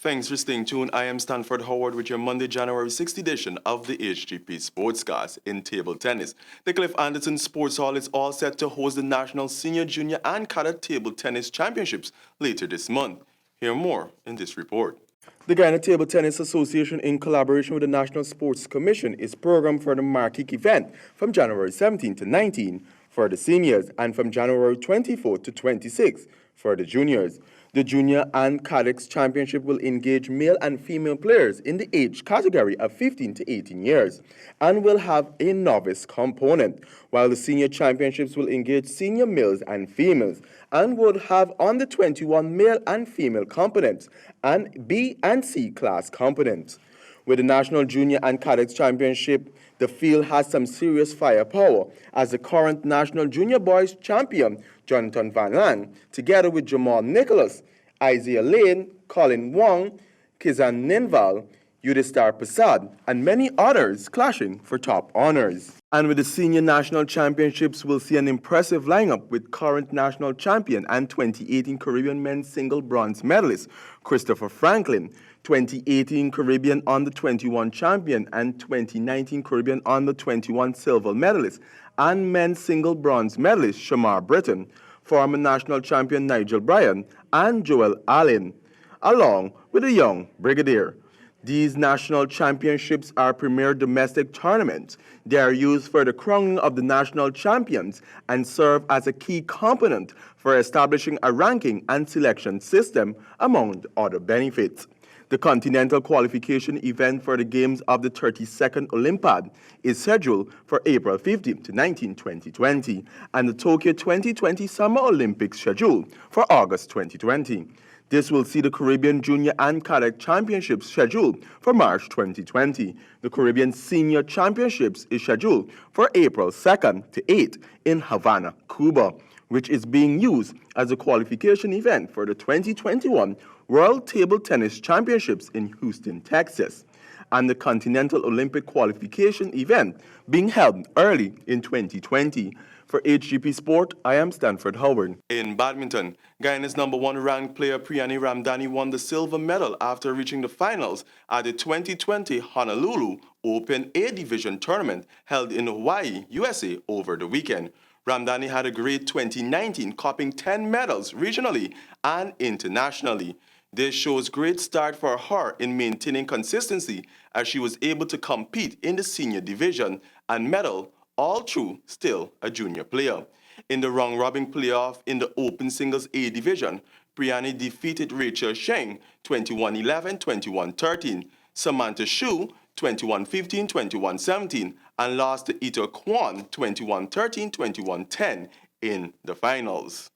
Thanks for staying tuned. I am Stanford Howard with your Monday, January 6th edition of the Hgpt Sportscast. In table tennis, the Cliff Anderson Sports Hall is all set to host the National Senior, Junior, and Cadet Table Tennis Championships later this month. Hear more in this report. The Guyana Table Tennis Association, in collaboration with the National Sports Commission, is programmed for the marquee event from January 17 to 19 for the seniors and from January 24 to 26 for the juniors. The Junior and Cadets Championship will engage male and female players in the age category of 15 to 18 years and will have a novice component, while the Senior Championships will engage senior males and females and would have under 21 male and female components and B and C class components. With the National Junior and Cadets Championship, the field has some serious firepower, as the current National Junior Boys Champion, Jonathan Van Lang, together with Jamal Nicholas, Isaiah Lane, Colin Wong, Kizan Ninval, Yudhisthar Prasad, and many others clashing for top honors. And with the Senior National Championships, we'll see an impressive lineup with current national champion and 2018 Caribbean men's single bronze medalist Christopher Franklin, 2018 Caribbean Under-21 champion and 2019 Caribbean Under-21 silver medalist and men's single bronze medalist Shamar Britton, former national champion Nigel Bryan, and Joel Allen, along with a young brigadier. These national championships are premier domestic tournaments. They are used for the crowning of the national champions and serve as a key component for establishing a ranking and selection system, among other benefits. The continental qualification event for the Games of the 32nd Olympiad is scheduled for April 15 to 19, 2020, and the Tokyo 2020 Summer Olympics scheduled for August 2020. This will see the Caribbean Junior and Cadet Championships scheduled for March 2020. The Caribbean Senior Championships is scheduled for April 2nd to 8 in Havana, Cuba, which is being used as a qualification event for the 2021 World Table Tennis Championships in Houston, Texas, and the Continental Olympic Qualification event being held early in 2020. For HGP Sport, I am Stanford Howard. In badminton, Guyana's #1 ranked player Priyani Ramdani won the silver medal after reaching the finals at the 2020 Honolulu Open A Division tournament held in Hawaii, USA over the weekend. Ramdani had a great 2019, copping 10 medals regionally and internationally. This shows great start for her in maintaining consistency, as she was able to compete in the senior division and medal all through still a junior player. In the round-robin playoff in the Open Singles A division, Priyani defeated Rachel Sheng 21-11, 21-13, Samantha Shu 21-15, 21-17, and lost to Ito Kwan 21-13, 21-10 in the finals.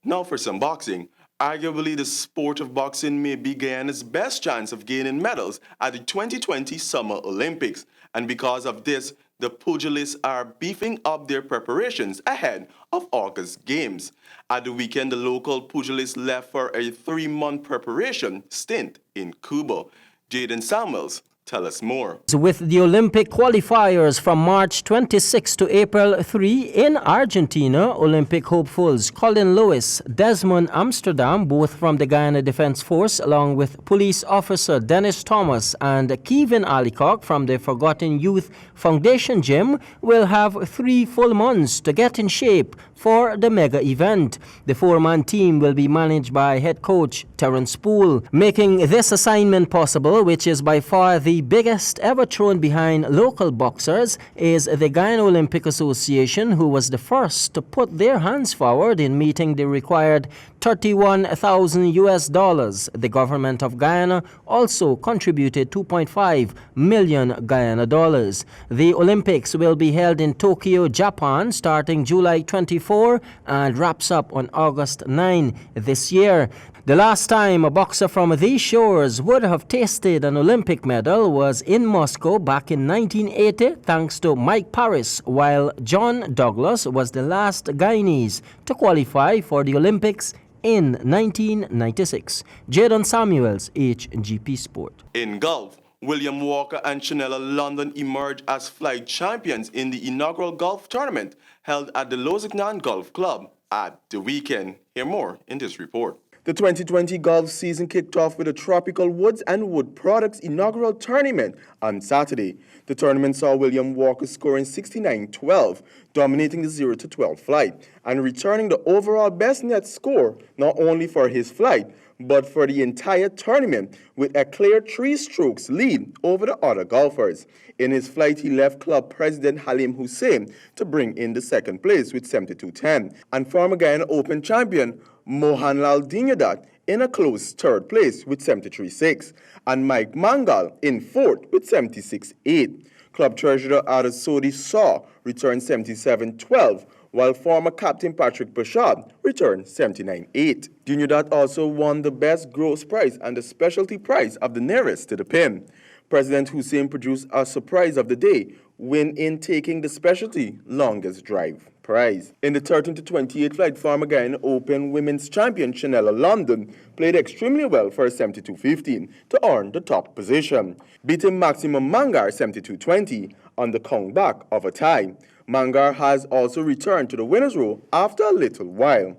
Now for some boxing. Arguably, the sport of boxing may be Guyana's best chance of gaining medals at the 2020 Summer Olympics, and because of this, the pugilists are beefing up their preparations ahead of August Games. At the weekend, the local pugilists left for a 3-month preparation stint in Cuba. Jaden Samuels tell us more. With the Olympic qualifiers from March 26 to April 3 in Argentina, Olympic hopefuls Colin Lewis, Desmond Amsterdam, both from the Guyana Defense Force, along with police officer Dennis Thomas and Kevin Alicock from the Forgotten Youth Foundation Gym, will have 3 full months to get in shape for the mega event. The 4-man team will be managed by head coach Terence Poole. Making this assignment possible, which is by far the biggest ever thrown behind local boxers, is the Guyana Olympic Association, who was the first to put their hands forward in meeting the required $31,000. The government of Guyana also contributed $2.5 million Guyana dollars. The Olympics will be held in Tokyo, Japan, starting July 24 and wraps up on August 9 this year. The last time a boxer from these shores would have tasted an Olympic medal was in Moscow back in 1980, thanks to Mike Paris, while John Douglas was the last Guyanese to qualify for the Olympics in 1996. Jadon Samuels, HGP Sport. In golf, William Walker and Chanella London emerged as flag champions in the inaugural golf tournament held at the Lozignan Golf Club at the weekend. Hear more in this report. The 2020 golf season kicked off with the Tropical Woods and Wood Products inaugural tournament on Saturday. The tournament saw William Walker scoring 69-12, dominating the 0-12 flight, and returning the overall best net score not only for his flight, but for the entire tournament with a clear 3 strokes lead over the other golfers. In his flight, he left club president Halim Hussein to bring in the second place with 72-10, and former Guyana Open champion Mohanlal Dinyadat in a close third place with 73-6, and Mike Mangal in fourth with 76-8. Club treasurer Adesodi Saw returned 77-12, while former captain Patrick Bashad returned 79-8. Dinyadat also won the best gross prize and the specialty prize of the nearest to the pin. President Hussein produced a surprise of the day, win in taking the specialty longest drive prize. In the 13-28 flight, former Guyana Open women's champion Chanella London played extremely well for a 72-15 to earn the top position, beating Maximum Mangar 72-20 on the comeback of a tie. Mangar has also returned to the winner's row after a little while.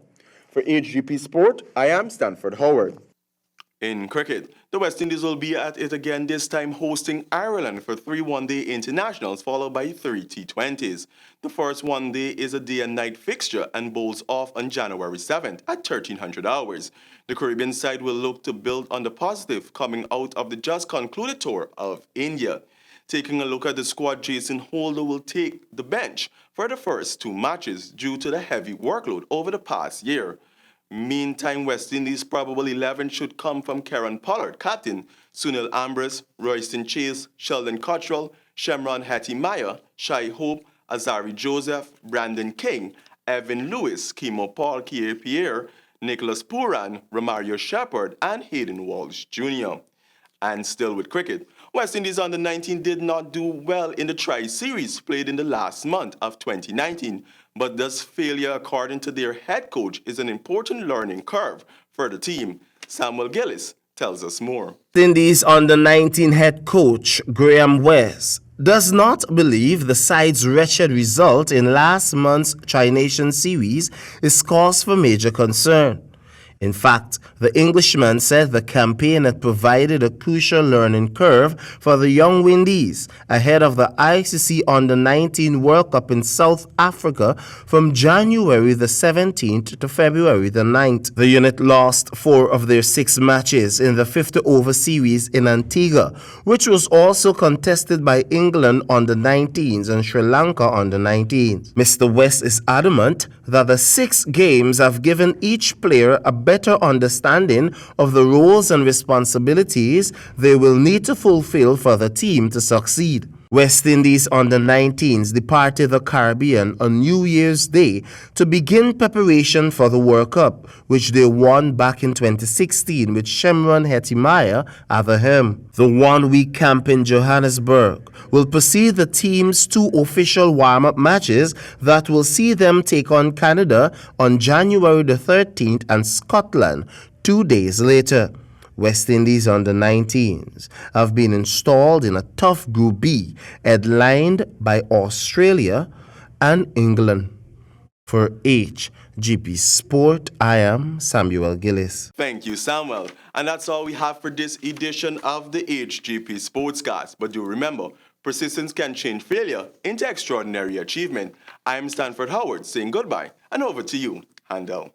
For Hgp Sport, I am Stanford Howard. In cricket, the West Indies will be at it again, this time hosting Ireland for 3 one-day internationals followed by 3 T20s. The first one-day is a day and night fixture and bowls off on January 7th at 1300 hours. The Caribbean side will look to build on the positive coming out of the just concluded tour of India. Taking a look at the squad, Jason Holder will take the bench for the first 2 matches due to the heavy workload over the past year. Meantime, West Indies' probable 11 should come from Kieran Pollard, captain, Sunil Ambrose, Royston Chase, Sheldon Cottrell, Shemron Hetty-Meyer, Shai Hope, Azari Joseph, Brandon King, Evan Lewis, Kimo Paul, Pierre, Nicholas Puran, Romario Shepherd, and Hayden Walsh Jr. And still with cricket, West Indies under-19 did not do well in the Tri-Series played in the last month of 2019, but this failure, according to their head coach, is an important learning curve for the team. Samuel Gillis tells us more. West Indies under-19 head coach Graham West does not believe the side's wretched result in last month's Tri-Nation Series is cause for major concern. In fact, the Englishman said the campaign had provided a crucial learning curve for the young Windies ahead of the ICC Under-19 World Cup in South Africa from January the 17th to February the 9th. The unit lost 4 of their 6 matches in the 50-over series in Antigua, which was also contested by England Under-19s and Sri Lanka Under-19s. Mr. West is adamant that the 6 games have given each player a better understanding of the roles and responsibilities they will need to fulfill for the team to succeed. West Indies Under-19s departed the Caribbean on New Year's Day to begin preparation for the World Cup, which they won back in 2016 with Shemron Hetty-Meyer at the helm. The one-week camp in Johannesburg will precede the team's 2 official warm-up matches that will see them take on Canada on January the 13th and Scotland 2 days later. West Indies Under-19s have been installed in a tough Group B, headlined by Australia and England. For Hgp Sport, I am Samuel Gillis. Thank you, Samuel. And that's all we have for this edition of the Hgp Sportscast. But do remember, persistence can change failure into extraordinary achievement. I'm Stanford Howard saying goodbye, and over to you, Handel.